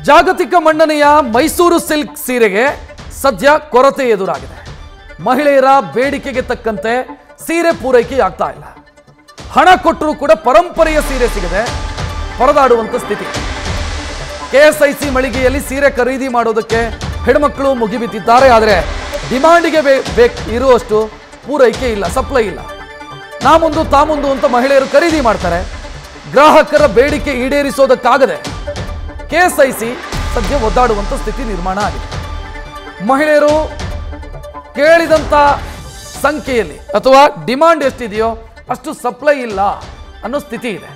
ಜಾಗತಿಕ ಮನ್ನಣೆಯ ಮೈಸೂರು ಸಿಲ್ಕ್ ಸೀರೆಗೆ ಸದ್ಯ ಕೊರತೆ ಎದುರಾಗಿದೆ. ಮಹಿಳೆಯರ ಬೇಡಿಕೆಗೆ ತಕ್ಕಂತೆ ಸೀರೆ ಪೂರೈಕೆ ಆಗ್ತಾ ಇಲ್ಲ. ಹಣ ಕೊಟ್ಟರೂ ಕೂಡ ಪರಂಪರೆಯ ಸೀರೆ ಸಿಗದೆ ಪರದಾಡುವಂತ ಸ್ಥಿತಿ. ಕೆಎಸ್ಐಸಿ ಮಳಿಗೆಯಲ್ಲಿ ಸೀರೆ ಖರೀದಿ ಮಾಡೋದಕ್ಕೆ ಹೆಣ್ಮಕ್ಳು ಮುಗಿಬಿದ್ದಿದ್ದಾರೆ. ಆದರೆ ಡಿಮಾಂಡಿಗೆ ಇರುವಷ್ಟು ಪೂರೈಕೆ ಇಲ್ಲ, ಸಪ್ಲೈ ಇಲ್ಲ. ನಾ ಮುಂದು ತಾ ಮುಂದು ಅಂತ ಮಹಿಳೆಯರು ಖರೀದಿ ಮಾಡ್ತಾರೆ. ಗ್ರಾಹಕರ ಬೇಡಿಕೆ ಈಡೇರಿಸೋದಕ್ಕಾಗದೆ ಕೆಎಸ್ಐಸಿ ಸದ್ಯ ಒದ್ದಾಡುವಂತ ಸ್ಥಿತಿ ನಿರ್ಮಾಣ ಆಗಿದೆ. ಮಹಿಳೆಯರು ಕೇಳಿದಂತ ಸಂಖ್ಯೆಯಲ್ಲಿ ಅಥವಾ ಡಿಮಾಂಡ್ ಎಷ್ಟಿದೆಯೋ ಅಷ್ಟು ಸಪ್ಲೈ ಇಲ್ಲ ಅನ್ನೋ ಸ್ಥಿತಿ ಇದೆ.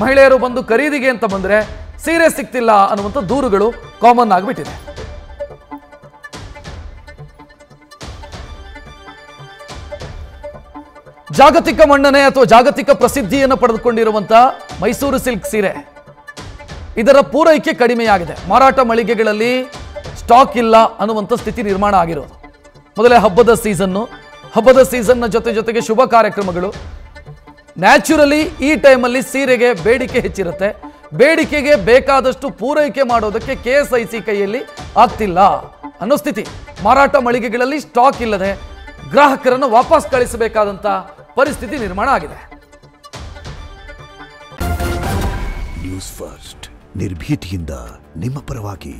ಮಹಿಳೆಯರು ಬಂದು ಖರೀದಿಗೆ ಅಂತ ಬಂದ್ರೆ ಸೀರೆ ಸಿಗ್ತಿಲ್ಲ ಅನ್ನುವಂಥ ದೂರುಗಳು ಕಾಮನ್ ಆಗಿಬಿಟ್ಟಿದೆ. ಜಾಗತಿಕ ಮನ್ನಣೆ ಅಥವಾ ಜಾಗತಿಕ ಪ್ರಸಿದ್ಧಿಯನ್ನು ಪಡೆದುಕೊಂಡಿರುವಂತಹ ಮೈಸೂರು ಸಿಲ್ಕ್ ಸೀರೆ ಇದರ ಪೂರೈಕೆ ಕಡಿಮೆಯಾಗಿದೆ. ಮಾರಾಟ ಮಳಿಗೆಗಳಲ್ಲಿ ಸ್ಟಾಕ್ ಇಲ್ಲ ಅನ್ನುವಂಥ ಸ್ಥಿತಿ ನಿರ್ಮಾಣ ಆಗಿರೋದು. ಮೊದಲೇ ಹಬ್ಬದ ಸೀಸನ್ನ ಜೊತೆಗೆ ಶುಭ ಕಾರ್ಯಕ್ರಮಗಳು. ನ್ಯಾಚುರಲಿ ಈ ಟೈಮಲ್ಲಿ ಸೀರೆಗೆ ಬೇಡಿಕೆ ಹೆಚ್ಚಿರುತ್ತೆ. ಬೇಡಿಕೆಗೆ ಬೇಕಾದಷ್ಟು ಪೂರೈಕೆ ಮಾಡೋದಕ್ಕೆ ಕೆಎಸ್ಐಸಿ ಕೈಯಲ್ಲಿ ಆಗ್ತಿಲ್ಲ ಅನ್ನೋ ಸ್ಥಿತಿ. ಮಾರಾಟ ಮಳಿಗೆಗಳಲ್ಲಿ ಸ್ಟಾಕ್ ಇಲ್ಲದೆ ಗ್ರಾಹಕರನ್ನು ವಾಪಸ್ ಕಳಿಸಬೇಕಾದಂತ ಪರಿಸ್ಥಿತಿ ನಿರ್ಮಾಣ ಆಗಿದೆ. ನ್ಯೂಸ್ ಫಸ್ಟ್ ನಿರ್ಭೀತಿಯಿಂದ ನಿಮ್ಮ ಪರವಾಗಿ.